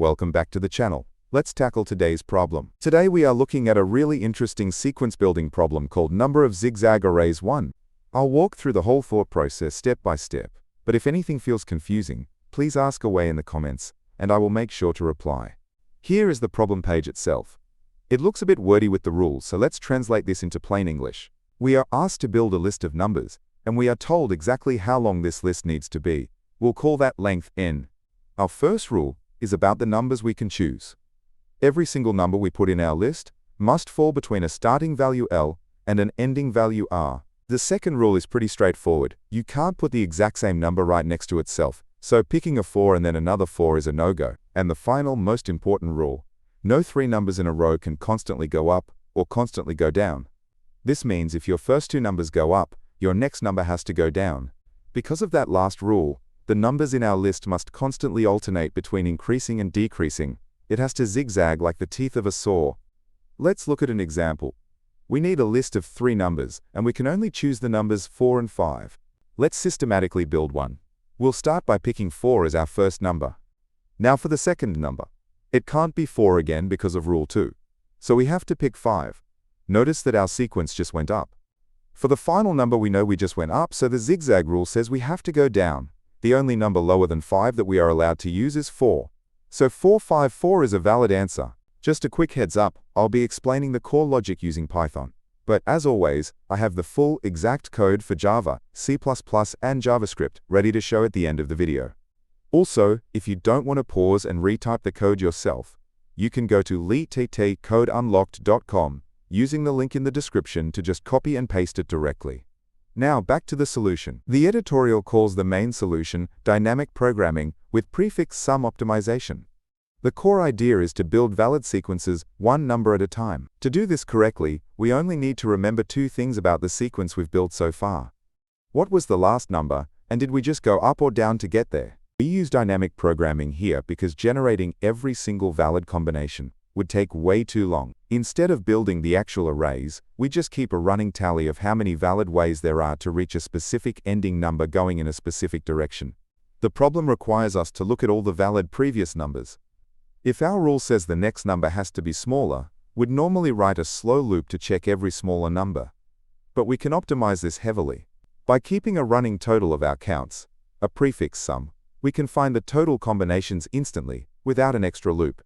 welcome back to the channel. Let's tackle today's problem. Today we are looking at a really interesting sequence building problem called number of ZigZag Arrays I. I'll walk through the whole thought process step by step, but if anything feels confusing, please ask away in the comments, and I will make sure to reply. Here is the problem page itself. It looks a bit wordy with the rules, so let's translate this into plain English. We are asked to build a list of numbers, and we are told exactly how long this list needs to be. We'll call that length n. Our first rule is about the numbers we can choose. Every single number we put in our list must fall between a starting value L and an ending value R. The second rule is pretty straightforward. You can't put the exact same number right next to itself, so picking a 4 and then another 4 is a no-go. And the final, most important rule, no three numbers in a row can constantly go up or constantly go down. This means if your first two numbers go up, your next number has to go down. Because of that last rule, the numbers in our list must constantly alternate between increasing and decreasing. It has to zigzag like the teeth of a saw. Let's look at an example. We need a list of 3 numbers, and we can only choose the numbers 4 and 5. Let's systematically build one. We'll start by picking 4 as our first number. Now for the second number. It can't be 4 again because of rule 2. So we have to pick 5. Notice that our sequence just went up. For the final number we know we just went up, so the zigzag rule says we have to go down. The only number lower than 5 that we are allowed to use is 4. So 454 is a valid answer. Just a quick heads up, I'll be explaining the core logic using Python. But as always, I have the full exact code for Java, C++, and JavaScript ready to show at the end of the video. Also, if you don't want to pause and retype the code yourself, you can go to leetcodeunlocked.com using the link in the description to just copy and paste it directly. Now back to the solution. The editorial calls the main solution dynamic programming with prefix sum optimization. The core idea is to build valid sequences one number at a time. To do this correctly, we only need to remember 2 things about the sequence we've built so far. What was the last number, and did we just go up or down to get there? We use dynamic programming here because generating every single valid combination would take way too long. Instead of building the actual arrays, we just keep a running tally of how many valid ways there are to reach a specific ending number going in a specific direction. The problem requires us to look at all the valid previous numbers. If our rule says the next number has to be smaller, we'd normally write a slow loop to check every smaller number. But we can optimize this heavily. By keeping a running total of our counts, a prefix sum, we can find the total combinations instantly, without an extra loop.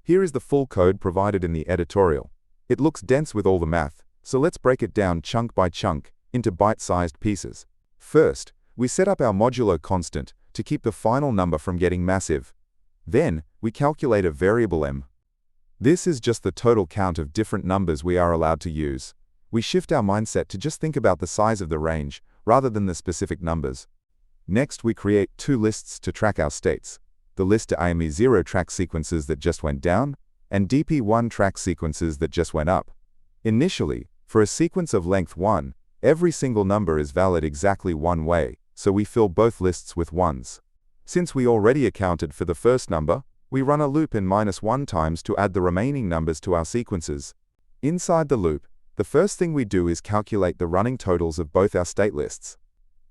Here is the full code provided in the editorial. It looks dense with all the math, so let's break it down chunk by chunk, into bite-sized pieces. First, we set up our modulo constant to keep the final number from getting massive. Then, we calculate a variable m. This is just the total count of different numbers we are allowed to use. We shift our mindset to just think about the size of the range, rather than the specific numbers. Next, we create 2 lists to track our states. The list IME0 track sequences that just went down, and DP1 track sequences that just went up. Initially, for a sequence of length 1, every single number is valid exactly one way, so we fill both lists with 1s. Since we already accounted for the first number, we run a loop in -1 times to add the remaining numbers to our sequences. Inside the loop, the first thing we do is calculate the running totals of both our state lists.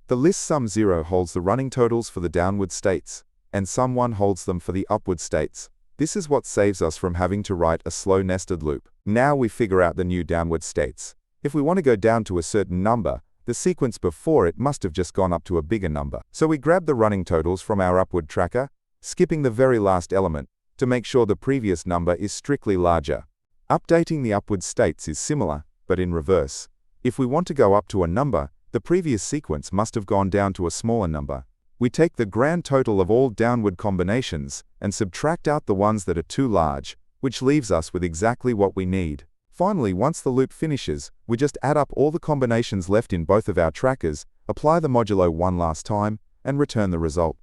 The list sum0 holds the running totals for the downward states, and sum1 holds them for the upward states. This is what saves us from having to write a slow nested loop. Now we figure out the new downward states. If we want to go down to a certain number, the sequence before it must have just gone up to a bigger number. So we grab the running totals from our upward tracker, skipping the very last element, to make sure the previous number is strictly larger. Updating the upward states is similar, but in reverse. If we want to go up to a number, the previous sequence must have gone down to a smaller number. We take the grand total of all downward combinations and subtract out the ones that are too large, which leaves us with exactly what we need. Finally, once the loop finishes, we just add up all the combinations left in both of our trackers, apply the modulo one last time, and return the result.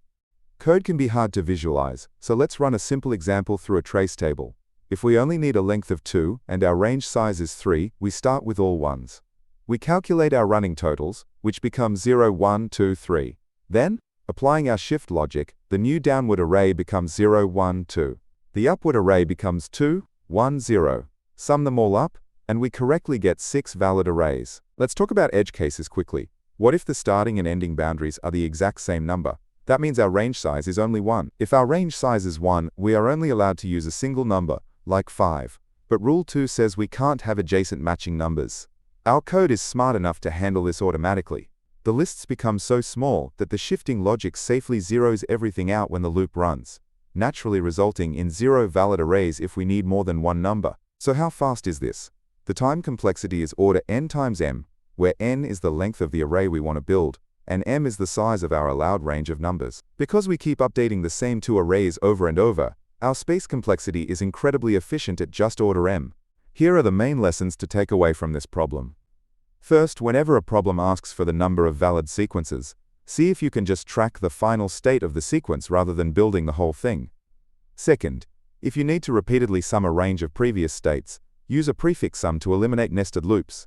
Code can be hard to visualize, so let's run a simple example through a trace table. If we only need a length of 2 and our range size is 3, we start with all 1s. We calculate our running totals, which become 0, 1, 2, 3. Then, applying our shift logic, the new downward array becomes 0, 1, 2. The upward array becomes 2, 1, 0. Sum them all up, and we correctly get 6 valid arrays. Let's talk about edge cases quickly. What if the starting and ending boundaries are the exact same number, That means our range size is only 1. If our range size is 1, we are only allowed to use a single number, like 5. But Rule 2 says we can't have adjacent matching numbers. Our code is smart enough to handle this automatically. The lists become so small that the shifting logic safely zeroes everything out when the loop runs, naturally resulting in 0 valid arrays if we need more than one number. So how fast is this? The time complexity is order n times m, where n is the length of the array we want to build, and m is the size of our allowed range of numbers. Because we keep updating the same two arrays over and over, our space complexity is incredibly efficient at just order m. Here are the main lessons to take away from this problem. First, whenever a problem asks for the number of valid sequences, see if you can just track the final state of the sequence rather than building the whole thing. Second, if you need to repeatedly sum a range of previous states, use a prefix sum to eliminate nested loops.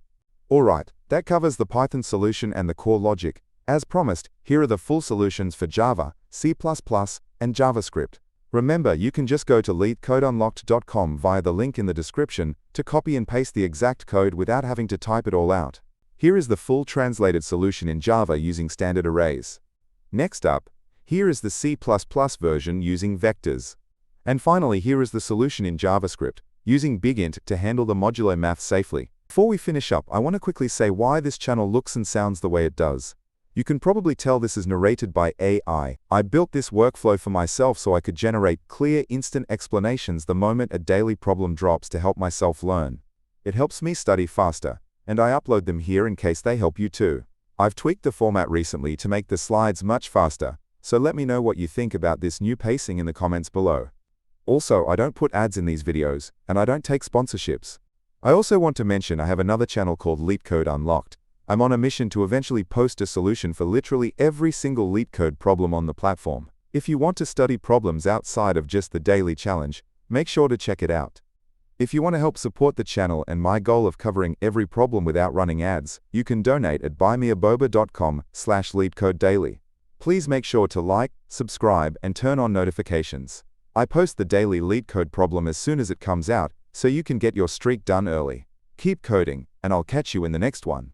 Alright, that covers the Python solution and the core logic. As promised, here are the full solutions for Java, C++, and JavaScript. Remember, you can just go to leetcodeunlocked.com via the link in the description to copy and paste the exact code without having to type it all out. Here is the full translated solution in Java using standard arrays. Next up, here is the C++ version using vectors. And finally, here is the solution in JavaScript, using BigInt to handle the modulo math safely. Before we finish up, I want to quickly say why this channel looks and sounds the way it does. You can probably tell this is narrated by AI. I built this workflow for myself so I could generate clear, instant explanations the moment a daily problem drops to help myself learn. It helps me study faster, and I upload them here in case they help you too. I've tweaked the format recently to make the slides much faster, so let me know what you think about this new pacing in the comments below. Also, I don't put ads in these videos, and I don't take sponsorships. I also want to mention I have another channel called Leetcode Unlocked. I'm on a mission to eventually post a solution for literally every single Leetcode problem on the platform. If you want to study problems outside of just the daily challenge, make sure to check it out. If you want to help support the channel and my goal of covering every problem without running ads, you can donate at buymeaboba.com/leetcodedaily. Please make sure to like, subscribe, and turn on notifications. I post the daily Leetcode problem as soon as it comes out, so you can get your streak done early. Keep coding, and I'll catch you in the next one.